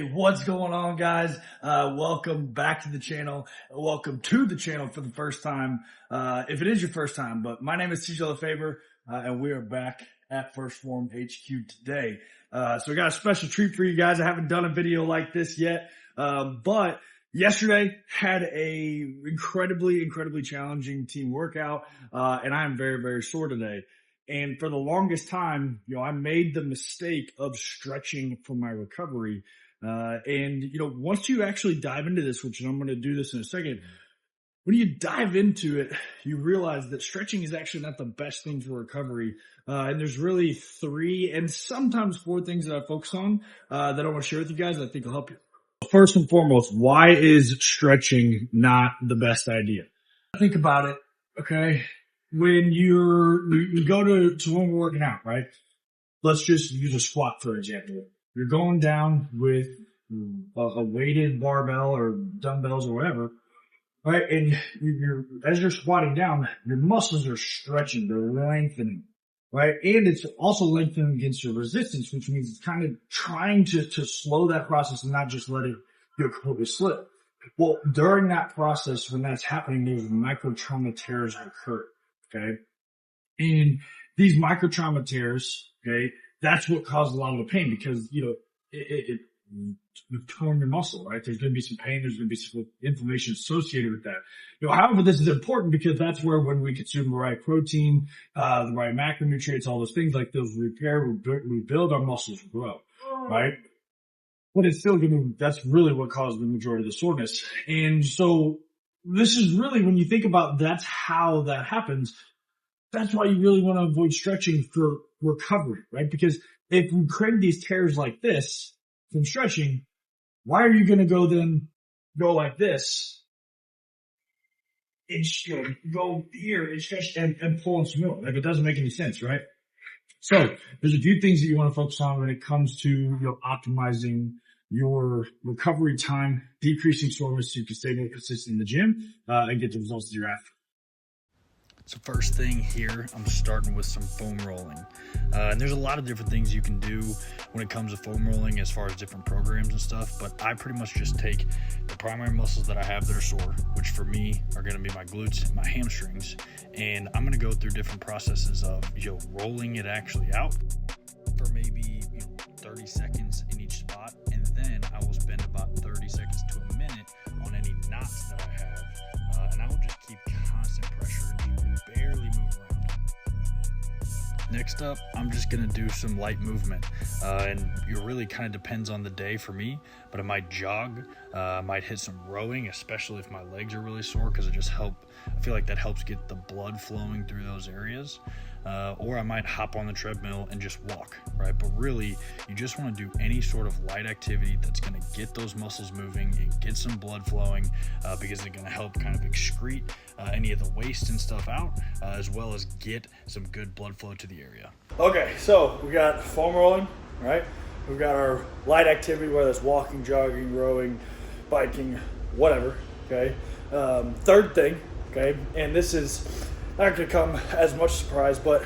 What's going on, guys? Welcome back to the channel. Welcome to the channel for the first time. If it is your first time, but my name is TJ LaFavor, and we are back at First Form HQ today. So we got a special treat for you guys. I haven't done a video like this yet, but yesterday had a incredibly challenging team workout, and I am very sore today. And for the longest time, I made the mistake of stretching for my recovery. Once you actually dive into this, which I'm going to do this in a second, when you dive into it, you realize that stretching is actually not the best thing for recovery. And there's really 3 and sometimes 4 things that I focus on, that I want to share with you guys that I think will help you. First and foremost, why is stretching not the best idea? Think about it. Okay. When you go to when we're working out, right? Let's just use a squat, for example. You're going down with a weighted barbell or dumbbells or whatever, right? And as you're squatting down, your muscles are stretching, they're lengthening, right? And it's also lengthening against your resistance, which means it's kind of trying to slow that process and not just let it completely slip. Well, during that process, when that's happening, there's micro trauma tears occur, okay? And these micro trauma tears, okay, that's what caused a lot of the pain because, it torn your muscle, right? There's going to be some pain. There's going to be some inflammation associated with that. However, this is important because that's where when we consume the right protein, the right macronutrients, all those things like those we build our muscles grow, right? But it's still that's really what caused the majority of the soreness. And so this is really, when you think about that's how that happens, that's why you really want to avoid stretching for recovery, right? Because if we create these tears like this from stretching, why are you going to go like this and go here and stretch and pull and smooth? Like, it doesn't make any sense, right? So there's a few things that you want to focus on when it comes to optimizing your recovery time, decreasing soreness so you can stay more consistent in the gym and get the results that you're after. So first thing here, I'm starting with some foam rolling. And there's a lot of different things you can do when it comes to foam rolling as far as different programs and stuff, but I pretty much just take the primary muscles that I have that are sore, which for me are going to be my glutes and my hamstrings, and I'm going to go through different processes of rolling it actually out for maybe 30 seconds in each spot, and then I will spend about 30 seconds to a minute on any knots that I have, and I will just keep constant pressure and barely move around. Next up, I'm just going to do some light movement, and it really kind of depends on the day for me, but I might jog, I might hit some rowing, especially if my legs are really sore, because I feel like that helps get the blood flowing through those areas. Or I might hop on the treadmill and just walk, right? But really, you just want to do any sort of light activity that's going to get those muscles moving and get some blood flowing, because it's going to help kind of excrete any of the waste and stuff out, as well as get some good blood flow to the area. Okay, so we got foam rolling, right? We've got our light activity, whether it's walking, jogging, rowing, biking, whatever, okay? Third thing, okay, and this is not going to come as much surprise, but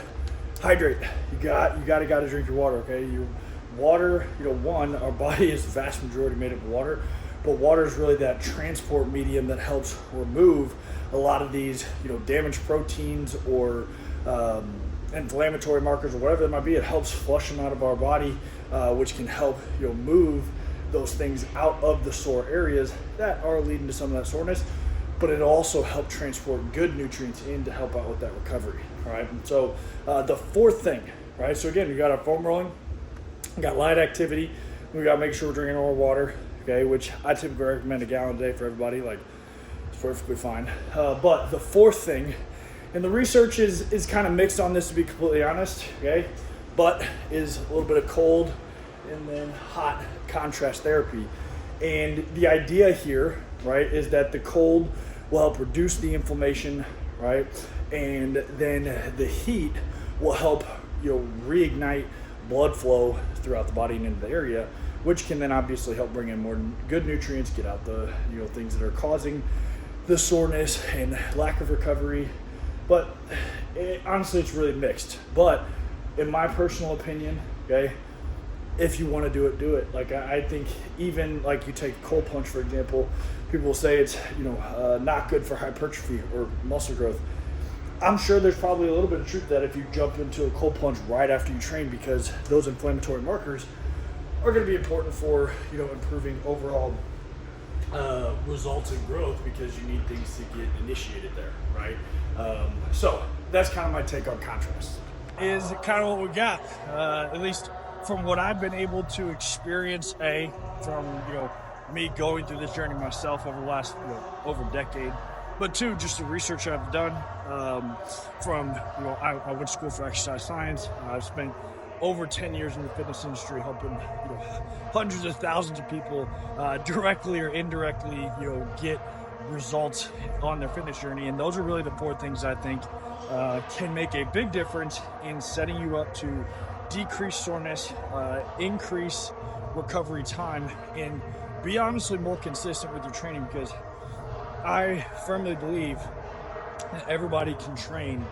hydrate. You got to drink your water, okay? Your water, our body is the vast majority made of water, but water is really that transport medium that helps remove a lot of these, damaged proteins or inflammatory markers or whatever it might be. It helps flush them out of our body, which can help, move those things out of the sore areas that are leading to some of that soreness. But it also help transport good nutrients in to help out with that recovery. All right. And so the fourth thing, right? So again, we got our foam rolling, we got light activity, we got to make sure we're drinking more water, okay? Which I typically recommend a gallon a day for everybody. Like, it's perfectly fine. But the fourth thing, and the research is kind of mixed on this, to be completely honest, okay? But is a little bit of cold and then hot contrast therapy. And the idea here, right, is that the cold will help reduce the inflammation, right? And then the heat will help, reignite blood flow throughout the body and into the area, which can then obviously help bring in more good nutrients, get out the, things that are causing the soreness and lack of recovery. But honestly, it's really mixed. But in my personal opinion, okay, if you want to do it, do it. Like I think even like you take cold plunge, for example, people will say it's, not good for hypertrophy or muscle growth. I'm sure there's probably a little bit of truth that if you jump into a cold plunge right after you train, because those inflammatory markers are going to be important for, improving overall results in growth, because you need things to get initiated there, right? So that's kind of my take on contrast. Is kind of what we got, at least from what I've been able to experience, from me going through this journey myself over the last over a decade, but two, just the research I've done. I went to school for exercise science. I've spent over 10 years in the fitness industry, helping hundreds of thousands of people directly or indirectly get results on their fitness journey. And those are really the four things I think can make a big difference in setting you up to decrease soreness, increase recovery time, and be honestly more consistent with your training, because I firmly believe that everybody can train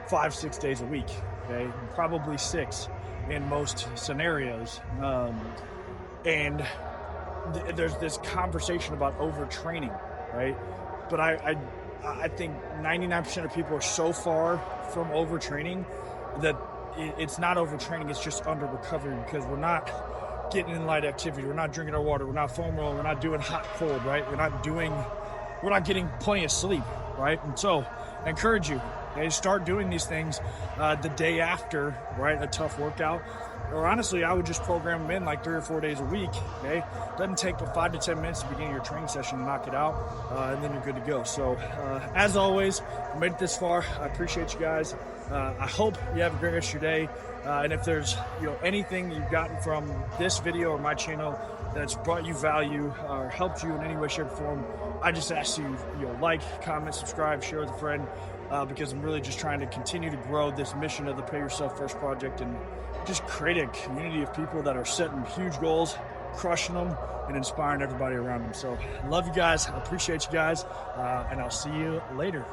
5-6 days a week, okay? Probably 6 in most scenarios. And there's this conversation about overtraining, right? But I think 99% of people are so far from overtraining that it's not overtraining, it's just under recovery, because we're not getting in light activity, we're not drinking our water, we're not foam rolling, we're not doing hot cold, right? We're not getting plenty of sleep, right? And so I encourage you, start doing these things the day after, right, a tough workout. Or honestly, I would just program them in like 3 or 4 days a week, okay? Doesn't take but 5 to 10 minutes at the beginning of your training session to knock it out, and then you're good to go. So, as always, I made it this far. I appreciate you guys. I hope you have a great rest of your day. And if there's, anything you've gotten from this video or my channel that's brought you value or helped you in any way, shape, or form, I just ask you, like, comment, subscribe, share with a friend, because I'm really just trying to continue to grow this mission of the Pay Yourself First project, and just create a community of people that are setting huge goals, crushing them, and inspiring everybody around them. So I love you guys. I appreciate you guys, and I'll see you later.